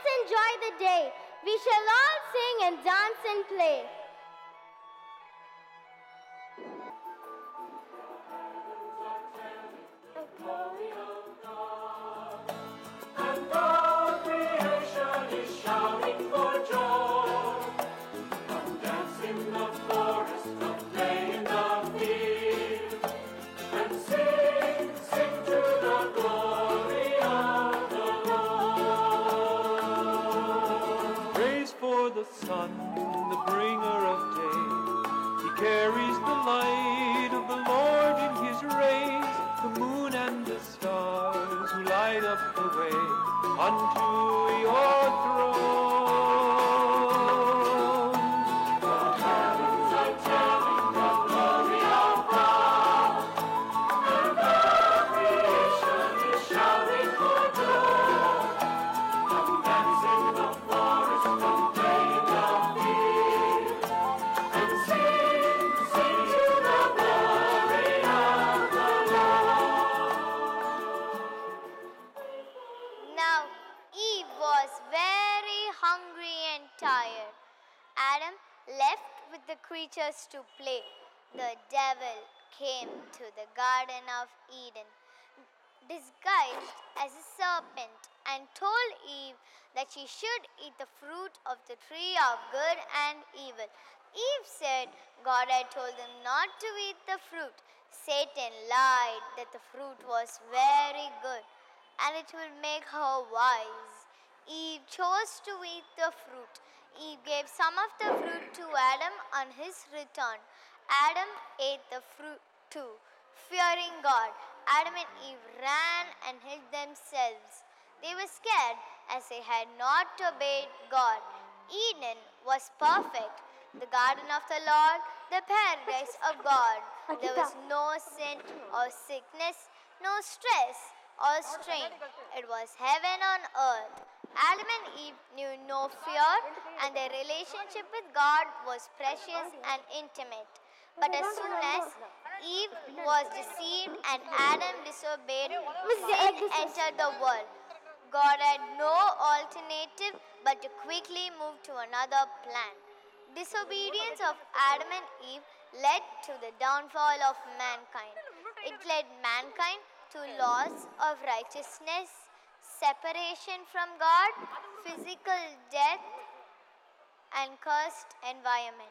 let's enjoy the day. We shall all sing and dance and play. And all creation is shouting for joy. Come dance in the forest, come play in the field, and sing, sing to the glory of the Lord. Praise for the sun, the bringer of day. He carries the light of the Lord in his rays, the moon and the stars who light up the way unto your throne. The heavens are telling the glory of God, and all creation is shouting for joy. Come dance in the forest, come play in the field, and sing, sing to the glory of the Lord. Now, Eve was very hungry and tired. Adam left with the creatures to play. The devil came to the Garden of Eden, disguised as a serpent, and told Eve that she should eat the fruit of the tree of good and evil. Eve said God had told them not to eat the fruit. Satan lied that the fruit was very good and it will make her wise. Eve chose to eat the fruit. Eve gave some of the fruit to Adam on his return. Adam ate the fruit too. Fearing God, Adam and Eve ran and hid themselves. They were scared as they had not obeyed God. Eden was perfect, the garden of the Lord, the paradise of God. There was no sin or sickness, no stress or strain. It was heaven on earth. Adam and Eve knew no fear, and their relationship with God was precious and intimate. But as soon as Eve was deceived and Adam disobeyed, sin entered the world. God had no alternative but to quickly move to another plan. Disobedience of Adam and Eve led to the downfall of mankind. It led mankind to loss of righteousness, separation from God, physical death, and cursed environment.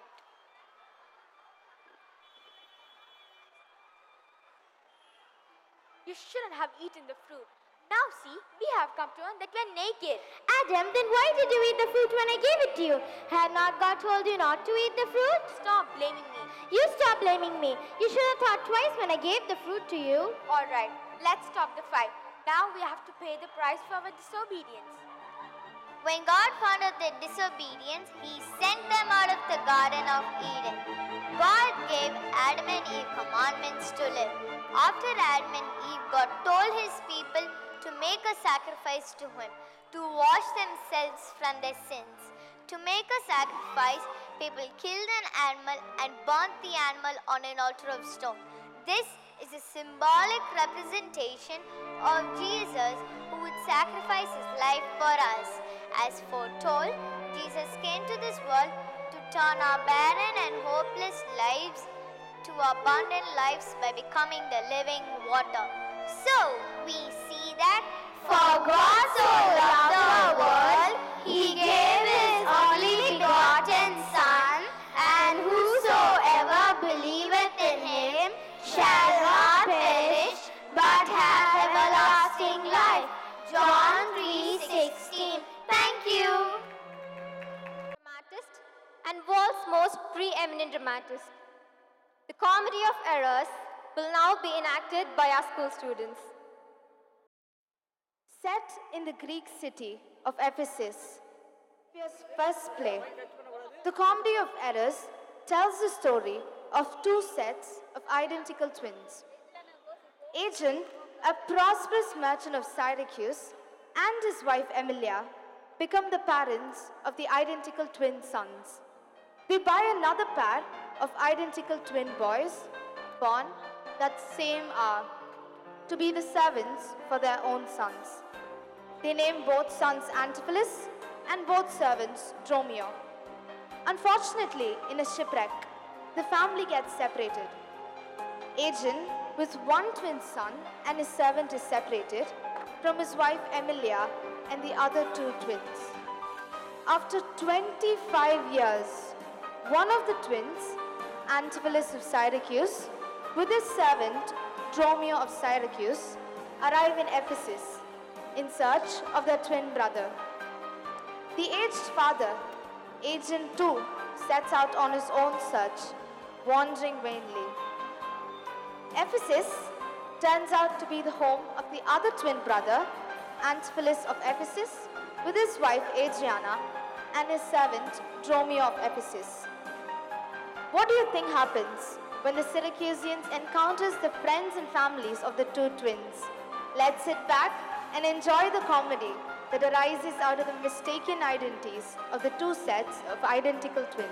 You shouldn't have eaten the fruit. Now see, we have come to learn that we're naked. Adam, then why did you eat the fruit when I gave it to you? Had not God told you not to eat the fruit? Stop blaming me. You stop blaming me. You should have thought twice when I gave the fruit to you. All right, let's stop the fight. Now we have to pay the price for our disobedience. When God found out their disobedience, He sent them out of the Garden of Eden. God gave Adam and Eve commandments to live. After Adam and Eve, God told His people to make a sacrifice to Him, to wash themselves from their sins. To make a sacrifice, people killed an animal and burnt the animal on an altar of stone. This is a symbolic representation of Jesus who would sacrifice His life for us. As foretold, Jesus came to this world to turn our barren and hopeless lives to abundant lives by becoming the living water. So, we see that for God so loved the world, He gave His only begotten Son, and whosoever believeth in Him shall not perish, but have everlasting life. John 3:16. Thank you. Dramatist and world's most preeminent dramatist. The comedy of errors will now be enacted by our school students. Set in the Greek city of Ephesus, Shakespeare's first play, The Comedy of Errors tells the story of two sets of identical twins. Adrian, a prosperous merchant of Syracuse, and his wife Emilia become the parents of the identical twin sons. They buy another pair of identical twin boys, born that same hour, to be the servants for their own sons. They name both sons Antipholus and both servants, Dromio. Unfortunately, in a shipwreck, the family gets separated. Aegeon, with one twin son and his servant, is separated from his wife Emilia and the other two twins. After 25 years, one of the twins, Antipholus of Syracuse, with his servant Dromio of Syracuse, arrive in Ephesus in search of their twin brother. The aged father, Aegeon too, sets out on his own search, wandering vainly. Ephesus turns out to be the home of the other twin brother, Antipholus of Ephesus, with his wife Adriana and his servant Dromio of Ephesus. What do you think happens when the Syracusans encounters the friends and families of the two twins? Let's sit back and enjoy the comedy that arises out of the mistaken identities of the two sets of identical twins.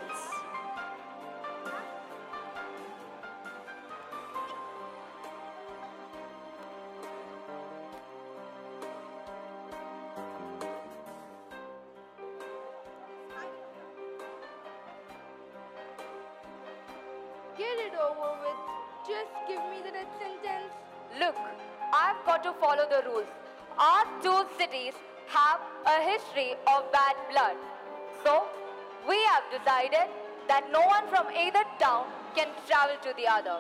Get it over with. Just give me the death sentence. Look, I've got to follow the rules. Our two cities have a history of bad blood. So, we have decided that no one from either town can travel to the other.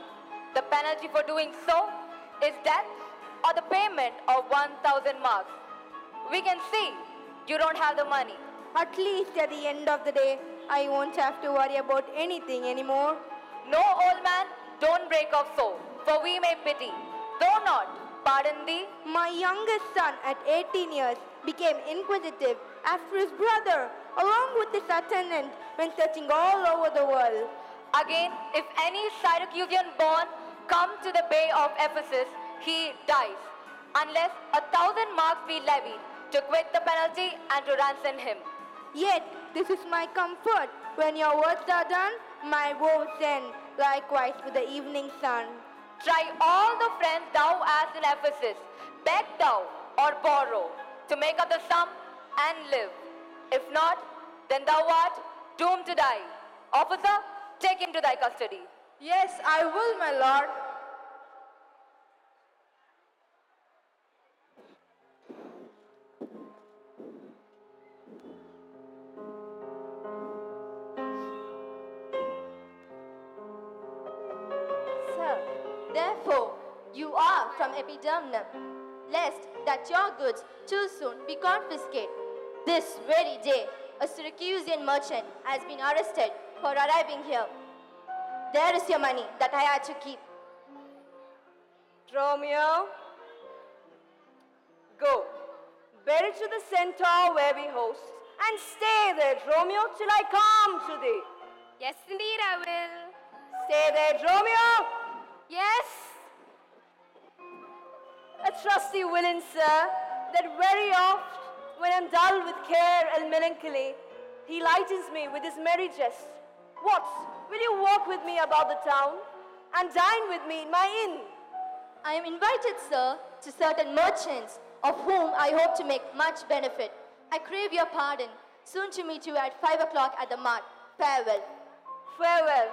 The penalty for doing so is death or the payment of 1,000 marks. We can see you don't have the money. At least at the end of the day, I won't have to worry about anything anymore. No, old man, don't break off so, for we may pity. Though not, pardon thee. My youngest son at 18 years became inquisitive after his brother, along with his attendant, when searching all over the world. Again, if any Syracusan born come to the bay of Ephesus, he dies, unless 1,000 marks be levied to quit the penalty and to ransom him. Yet, this is my comfort. When your words are done, my woes end, likewise with the evening sun. Try all the friends thou hast in Ephesus, beg thou or borrow, to make up the sum and live. If not, then thou art doomed to die. Officer, take him to thy custody. Yes, I will, my lord. Sir, therefore, you are from Epidamnum, lest that your goods too soon be confiscated. This very day, a Syracusan merchant has been arrested for arriving here. There is your money that I had to keep. Dromio, go. Bear it to the centaur where we host, and stay there, Dromio, till I come to thee. Yes, indeed, I will. Stay there, Dromio. Yes. A trusty villain, sir, that very oft, when I'm dull with care and melancholy, he lightens me with his merry jest. What? Will you walk with me about the town and dine with me in my inn? I am invited, sir, to certain merchants, of whom I hope to make much benefit. I crave your pardon. Soon to meet you at 5 o'clock at the mart. Farewell. Farewell.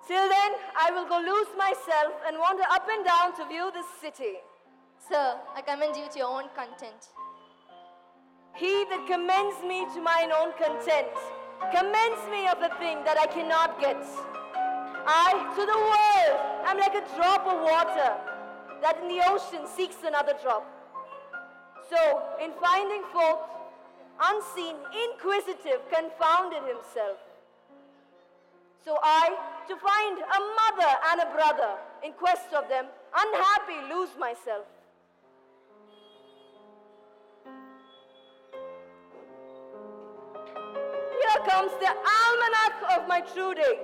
Till then, I will go lose myself and wander up and down to view this city. Sir, I commend you to your own content. He that commends me to mine own content commends me of a thing that I cannot get. I, to the world, am like a drop of water that in the ocean seeks another drop. So, in finding forth, unseen, inquisitive, confounded himself. So I, to find a mother and a brother, in quest of them, unhappy, lose myself. Here comes the almanac of my true date.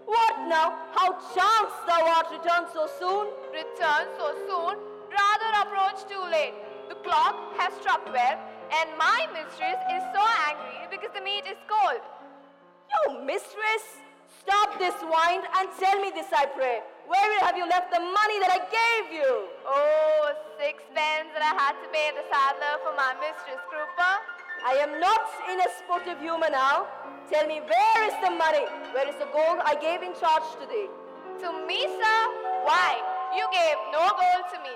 What now? How chanced thou art returned so soon? Return so soon, rather approach too late. The clock has struck 12, and my mistress is so angry because the meat is cold. You mistress, stop this wine and tell me this, I pray. Where have you left the money that I gave you? Oh, 6 pence that I had to pay the saddler for my mistress, Krupa. I am not in a sportive humor now. Tell me, where is the money? Where is the gold I gave in charge to thee? To me, sir? Why? You gave no gold to me.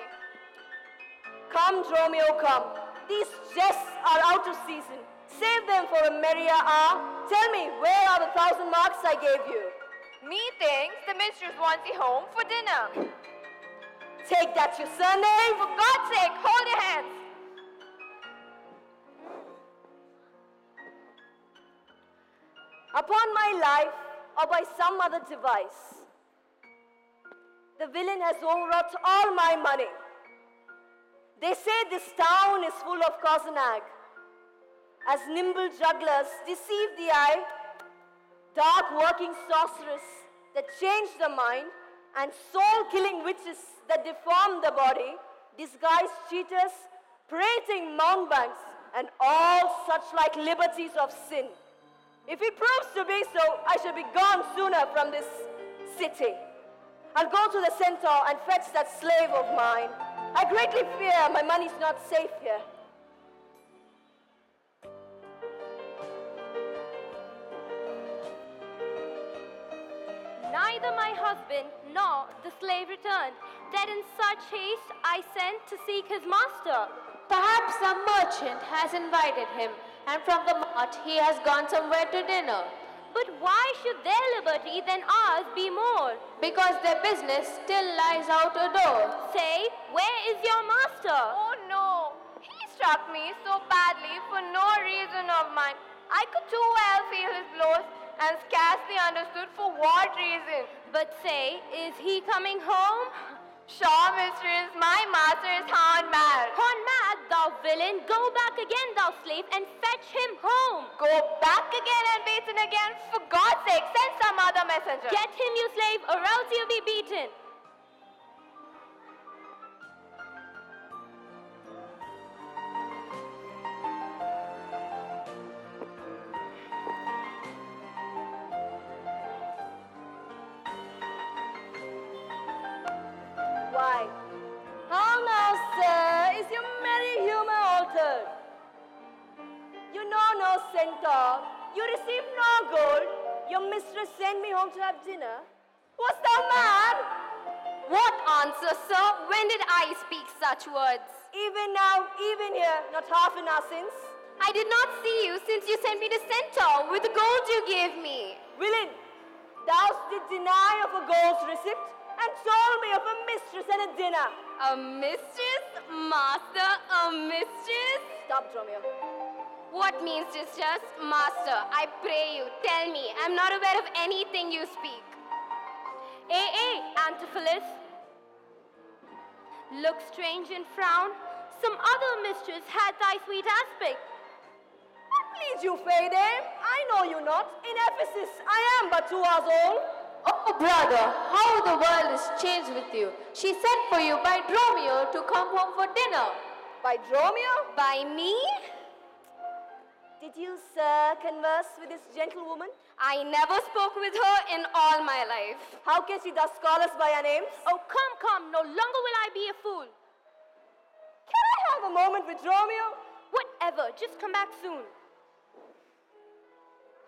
Come, Dromio, come. These jests are out of season. Save them for a merrier hour. Tell me, where are the 1,000 marks I gave you? Methinks the mistress wants you home for dinner. Take that, you surname. For God's sake, hold your hands. Upon my life, or by some other device, the villain has overwrought all my money. They say this town is full of cozenag. As nimble jugglers deceive the eye, dark working sorcerers that change the mind, and soul-killing witches that deform the body, disguised cheaters, prating mountebanks, and all such like liberties of sin. If it proves to be so, I shall be gone sooner from this city. I'll go to the centaur and fetch that slave of mine. I greatly fear my money's not safe here. Neither my husband nor the slave returned, that in such haste I sent to seek his master. Perhaps some merchant has invited him, and from the mart he has gone somewhere to dinner. But why should their liberty than ours be more? Because their business still lies out a door. Say, where is your master? Oh no, he struck me so badly for no reason of mine. I could too well feel his blows and scarcely understood for what reason. But say, is he coming home? Sure, mistress, my master is horn mad. Horn mad, thou villain, go back again, thou slave, and fetch him home. Go back again and beaten again? For God's sake, send some other messenger. Get him, you slave, or else you'll be beaten. Why? How now, sir, is your merry humor altered? You know no centaur, you receive no gold, your mistress sent me home to have dinner. Was thou mad? What answer, sir? When did I speak such words? Even now, even here, not half an hour since. I did not see you since you sent me to Centaur with the gold you gave me. Villain, thou did deny of a gold's receipt and told me of a mistress and a dinner. A mistress? Master, a mistress? Stop, Dromio. What means this just? Master, I pray you, tell me. I'm not aware of anything you speak. Antipholus. Look strange and frown. Some other mistress had thy sweet aspect. What please you, Fade? I know you not. In Ephesus, I am but 2 hours old. Oh, brother, how the world is changed with you. She sent for you by Dromio to come home for dinner. By Dromio? By me? Did you, sir, converse with this gentlewoman? I never spoke with her in all my life. How can she thus call us by our names? Oh, come, no longer will I be a fool. Can I have a moment with Dromio? Whatever, just come back soon.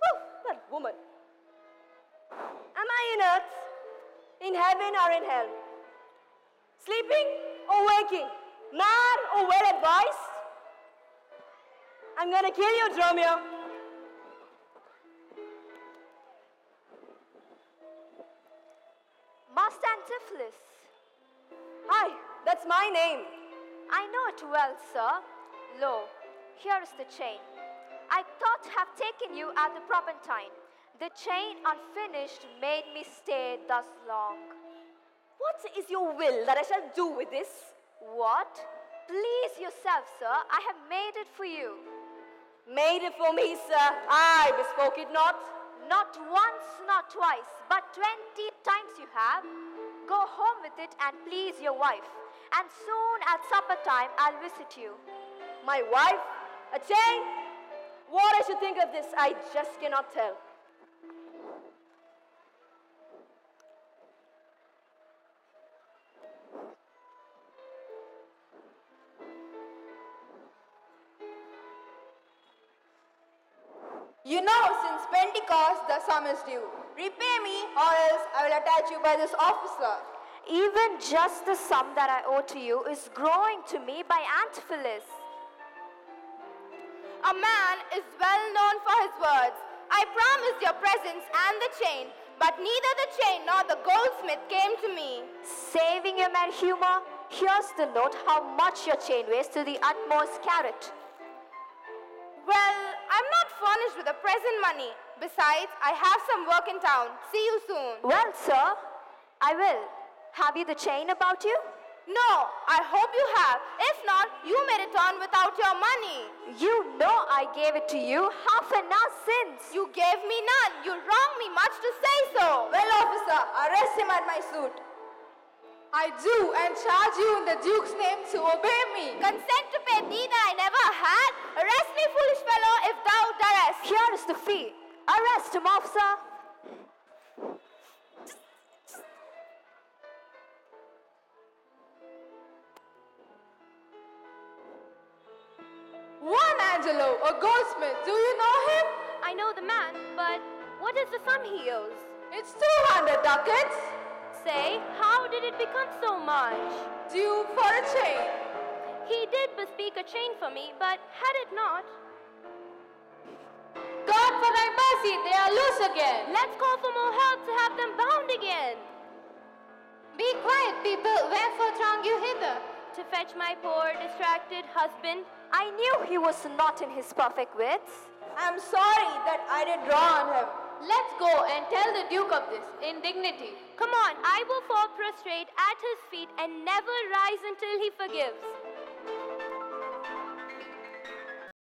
Whew, that woman. Am I in earth, in heaven or in hell? Sleeping or waking? Mad or well advised? I'm gonna kill you, Dromio. Master Antipholus. Hi, that's my name. I know it well, sir. Lo, here is the chain. I thought to have taken you at the proper time. The chain unfinished made me stay thus long. What is your will that I shall do with this? What? Please yourself, sir. I have made it for you. Made it for me, sir. I bespoke it not. Not once, not twice, but 20 times you have. Go home with it and please your wife. And soon at supper time, I'll visit you. My wife? A chain? What I should think of this, I just cannot tell. You know, since Pentecost, the sum is due. Repay me, or else I will attach you by this officer. Even just the sum that I owe to you is growing to me by ant Phyllis. A man is well known for his words. I promised your presents and the chain, but neither the chain nor the goldsmith came to me. Saving your mad humor, here's the note how much your chain weighs to the utmost carat. Well, I'm not furnished with the present money. Besides, I have some work in town. See you soon. Well, sir, I will. Have you the chain about you? No, I hope you have. If not, you may return without your money. You know I gave it to you half an hour since. You gave me none. You wronged me much to say so. Well, officer, arrest him at my suit. I do, and charge you in the Duke's name to obey me. Consent to pay thee that I never had? Arrest me, foolish fellow, if thou darest. Here is the fee. Arrest him, officer. Juan Angelo, a goldsmith. Do you know him? I know the man, but what is the sum he owes? It's 200 ducats. Say, how did it become so much? Due for a chain. He did bespeak a chain for me, but had it not... God, for thy mercy, they are loose again. Let's call for more help to have them bound again. Be quiet, people. Wherefore throng you hither? To fetch my poor, distracted husband. I knew he was not in his perfect wits. I'm sorry that I did draw on him. Let's go and tell the Duke of this in dignity. Come on, I will fall prostrate at his feet and never rise until he forgives.